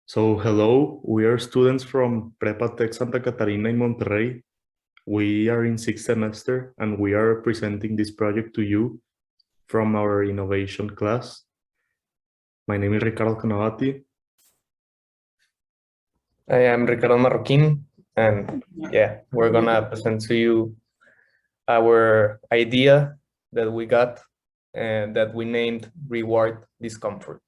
So hello, we are students from PrepaTec Santa Catarina in Monterrey. We are in sixth semester and we are presenting this project to you from our innovation class. My name is Ricardo Canavati. I am Ricardo Marroquin, and yeah, we're gonna present to you our idea that we got and that we named Reward Discomfort.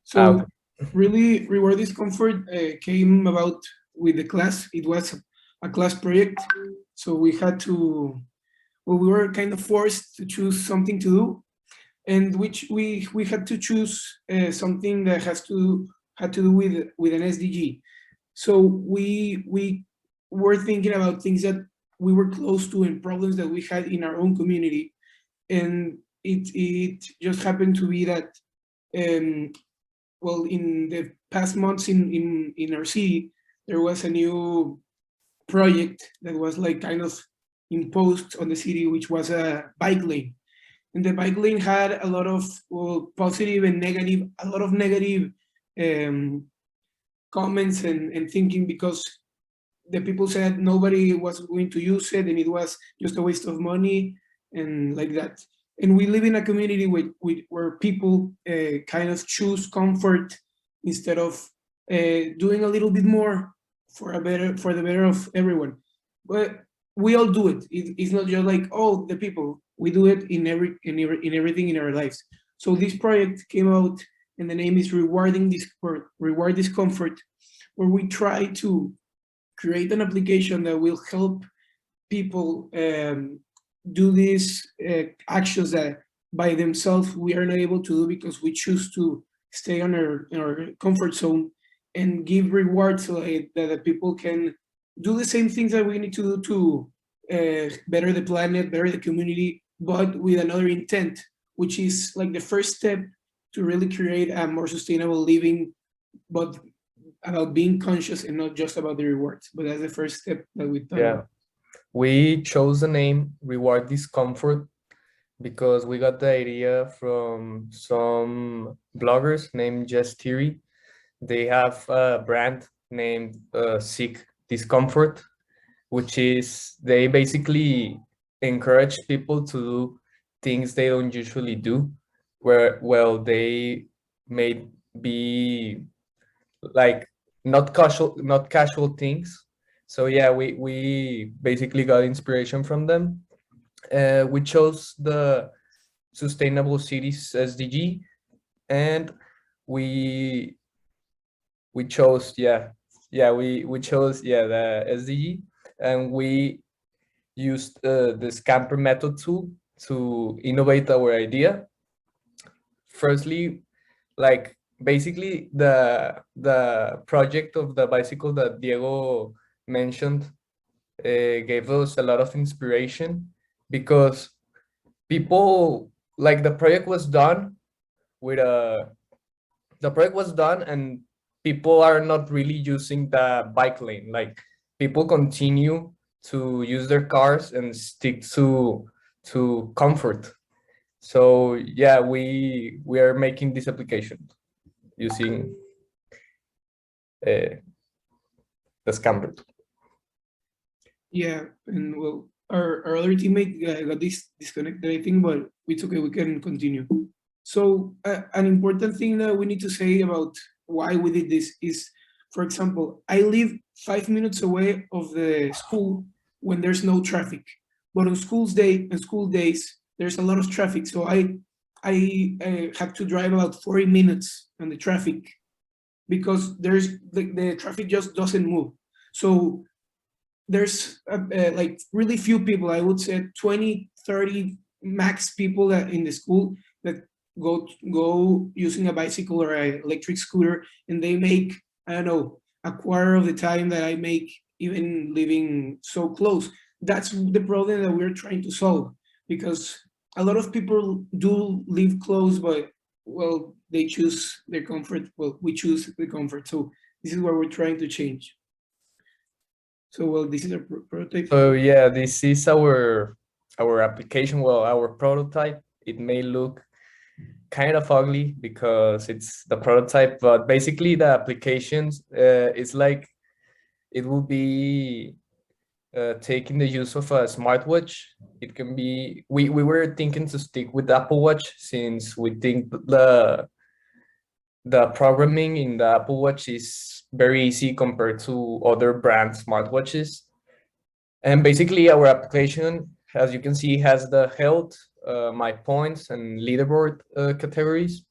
So really, Reward Discomfort came about with the class. It was a class project, so we had to, well, we were kind of forced to choose something to do, and which we had to choose something that had to do with an SDG. So we were thinking about things that we were close to and problems that we had in our own community, and it just happened to be that well, in the past months in our city, there was a new project that was like kind of imposed on the city, which was a bike lane. And the bike lane had a lot of, well, positive and negative, a lot of negative comments and thinking, because the people said nobody was going to use it and it was just a waste of money and like that. And we live in a community where people kind of choose comfort instead of doing a little bit more for the better of everyone. But we all do it. It's not just like, oh, the people. We do it in everything in our lives. So this project came out, and the name is Reward Discomfort, where we try to create an application that will help people do these actions that by themselves we are not able to do because we choose to stay on our comfort zone, and give rewards so that the people can do the same things that we need to do to better the planet, better the community, but with another intent, which is like the first step to really create a more sustainable living, but about being conscious and not just about the rewards. But that's the first step that we thought about. We chose the name Reward Discomfort because we got the idea from some bloggers named Jess Theory. They have a brand named Seek Discomfort, which is they basically encourage people to do things they don't usually do, where, well, they may be like not casual things. So yeah, we basically got inspiration from them. We chose the Sustainable Cities SDG, and we chose we chose the SDG, and we used the Scamper method tool to innovate our idea. Firstly, like basically the project of the bicycle that Diego mentioned gave us a lot of inspiration, because people, like, the project was done and people are not really using the bike lane. Like, people continue to use their cars and stick to comfort. So yeah, we are making this application using the Scamper. Yeah, and well, our other teammate got disconnected, I think, but it's okay, we can continue. So an important thing that we need to say about why we did this is, for example, I live 5 minutes away of the school when there's no traffic, but on school days there's a lot of traffic, so I have to drive about 40 minutes on the traffic, because there's the traffic just doesn't move. So there's like really few people, I would say 20, 30 max people that in the school that go using a bicycle or an electric scooter, and they make, I don't know, a quarter of the time that I make even living so close. That's the problem that we're trying to solve, because a lot of people do live close, but well, they choose their comfort. Well, we choose the comfort. So this is what we're trying to change. So well, this is a prototype. So yeah, this is our application. Well, our prototype. It may look kind of ugly because it's the prototype, but basically the applications, it's like it will be taking the use of a smartwatch. It can be, we were thinking to stick with Apple Watch since we think the programming in the Apple Watch is very easy compared to other brand smartwatches. And basically our application, as you can see, has the health, my points and leaderboard categories.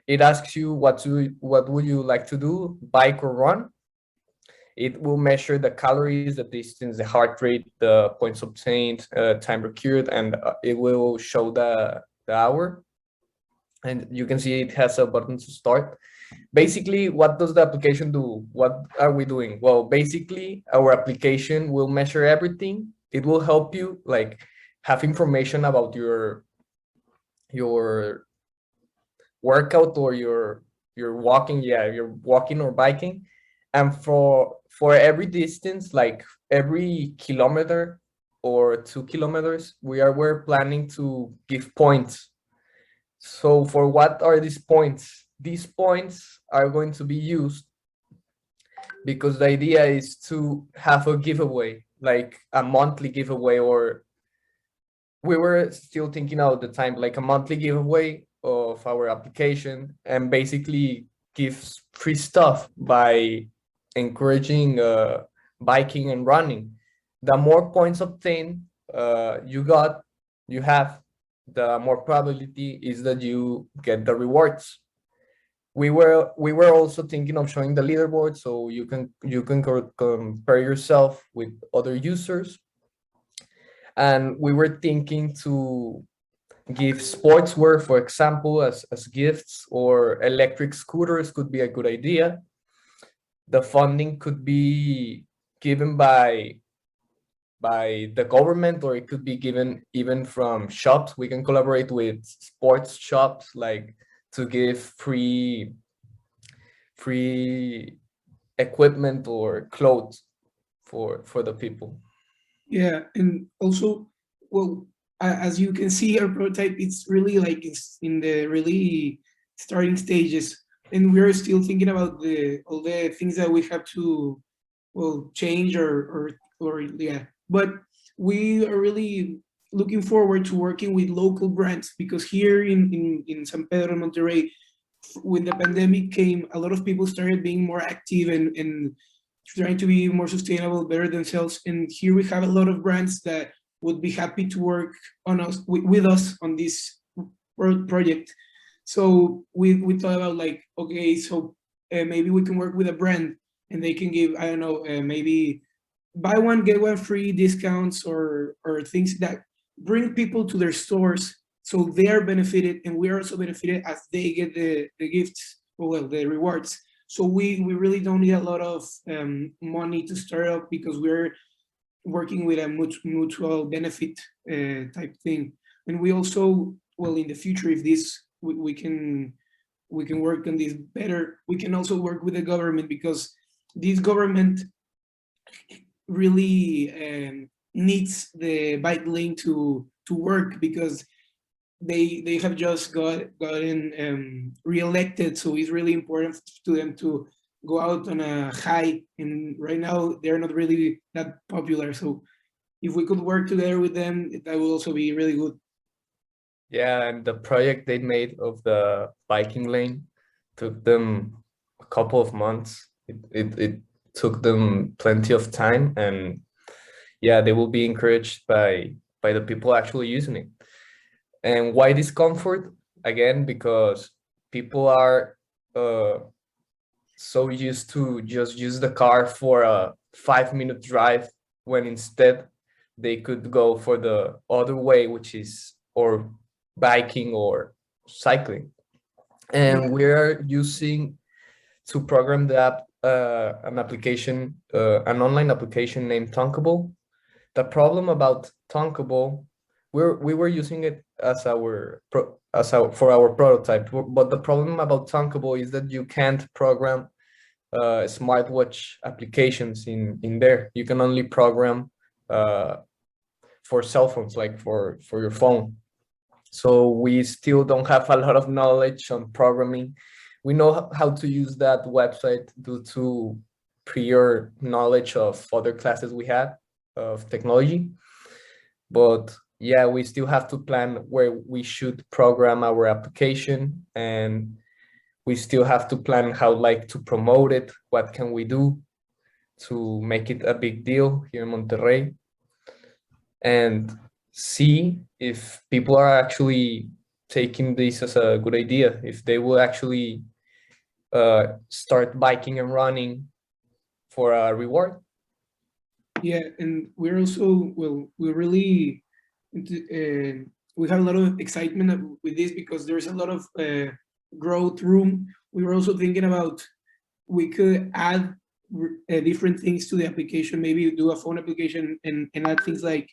It asks you what would you like to do, bike or run. It will measure the calories, the distance, the heart rate, the points obtained, time procured, and it will show the hour. And you can see it has a button to start. Basically, what does the application do? What are we doing? Well, basically, our application will measure everything. It will help you like have information about your workout or your walking, yeah, you're walking or biking. And for every distance, like every kilometer or 2 kilometers, we're planning to give points. So for what are these points? These points are going to be used because the idea is to have a giveaway, like a monthly giveaway, or we were still thinking out the time, like a monthly giveaway of our application, and basically gives free stuff by encouraging biking and running. The more points obtained you have, the more probability is that you get the rewards. We were also thinking of showing the leaderboard so you can compare yourself with other users. And we were thinking to give sportswear, for example, as gifts, or electric scooters could be a good idea. The funding could be given by the government, or it could be given even from shops. We can collaborate with sports shops, like to give free equipment or clothes for the people. Yeah, and also, well, as you can see, our prototype, it's really like it's in the really starting stages, and we're still thinking about all the things that we have to, well, change or yeah. But we are really looking forward to working with local brands, because here in San Pedro, Monterrey, when the pandemic came, a lot of people started being more active and trying to be more sustainable, better themselves. And here we have a lot of brands that would be happy to work on us with us on this project. So we thought about like, okay, so maybe we can work with a brand and they can give, I don't know, maybe buy one get one free discounts, or things that bring people to their stores, so they are benefited and we are also benefited as they get the gifts, or well, the rewards. So we really don't need a lot of money to start up, because we're working with a mutual benefit type thing. And we also, well, in the future, if this we can work on this better, we can also work with the government, because this government really needs the bike lane to work, because they have just gotten re-elected. So it's really important to them to go out on a high, and right now they're not really that popular. So if we could work together with them, that would also be really good. Yeah, and the project they made of the biking lane took them a couple of months. It took them plenty of time, and yeah, they will be encouraged by the people actually using it. And why discomfort? Again, because people are so used to just use the car for a 5-minute drive, when instead they could go for the other way, which is or biking or cycling. And we are using to program the app an application, an online application named Tonkable. The problem about Tonkable, we were using it as for our prototype, but the problem about Tonkable is that you can't program smartwatch applications in there. You can only program for cell phones, like for your phone. So we still don't have a lot of knowledge on programming. We know how to use that website due to prior knowledge of other classes we had of technology. But yeah, we still have to plan where we should program our application, and we still have to plan how like to promote it. What can we do to make it a big deal here in Monterrey? And see if people are actually taking this as a good idea, if they will actually start biking and running for a reward. Yeah, and we're also, well, we're really, we have a lot of excitement with this because there's a lot of growth room. We were also thinking about, we could add different things to the application, maybe do a phone application and add things like,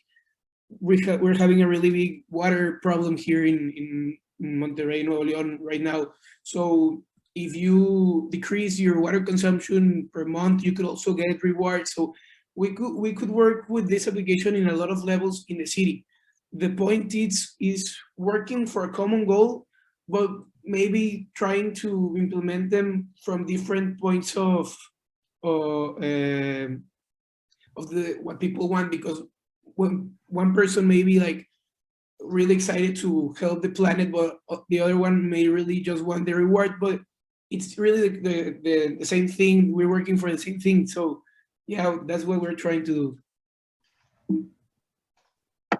we're having a really big water problem here in Monterrey, Nuevo León right now. So if you decrease your water consumption per month, you could also get rewards. So we could work with this application in a lot of levels in the city. The point is working for a common goal, but maybe trying to implement them from different points of the what people want, because one person may be like really excited to help the planet, but the other one may really just want the reward. But it's really the same thing. We're working for the same thing. So yeah, that's what we're trying to do.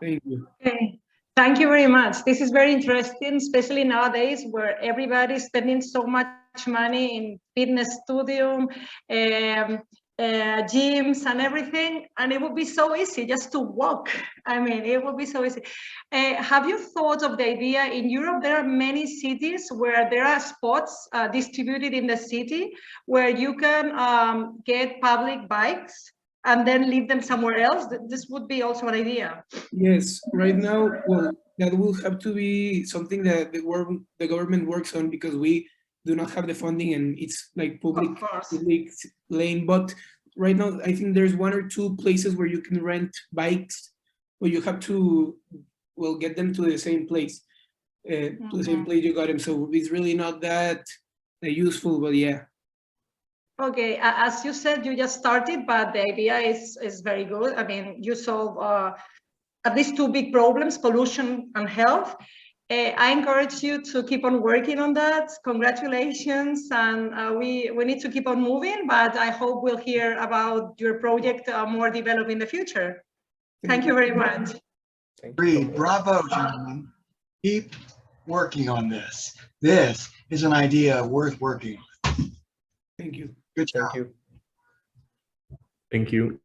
Thank you. Okay. Thank you very much. This is very interesting, especially nowadays where everybody's spending so much money in fitness studio, gyms and everything, and it would be so easy just to walk. I mean, it would be so easy. Have you thought of the idea? In Europe, there are many cities where there are spots distributed in the city where you can get public bikes and then leave them somewhere else. This would be also an idea. Yes, right now, well, that will have to be something that the government works on, because we do not have the funding and it's like public lane. But right now, I think there's 1 or 2 places where you can rent bikes, but you have to, well, get them to the same place, to the same place you got them. So it's really not that useful, but yeah. Okay, as you said, you just started, but the idea is very good. I mean, you solve at least 2 big problems, pollution and health. I encourage you to keep on working on that. Congratulations, and we need to keep on moving, but I hope we'll hear about your project more developed in the future. Thank you very much. Great, bravo, gentlemen. Keep working on this. This is an idea worth working on. Thank you. Good job. Thank you. Thank you.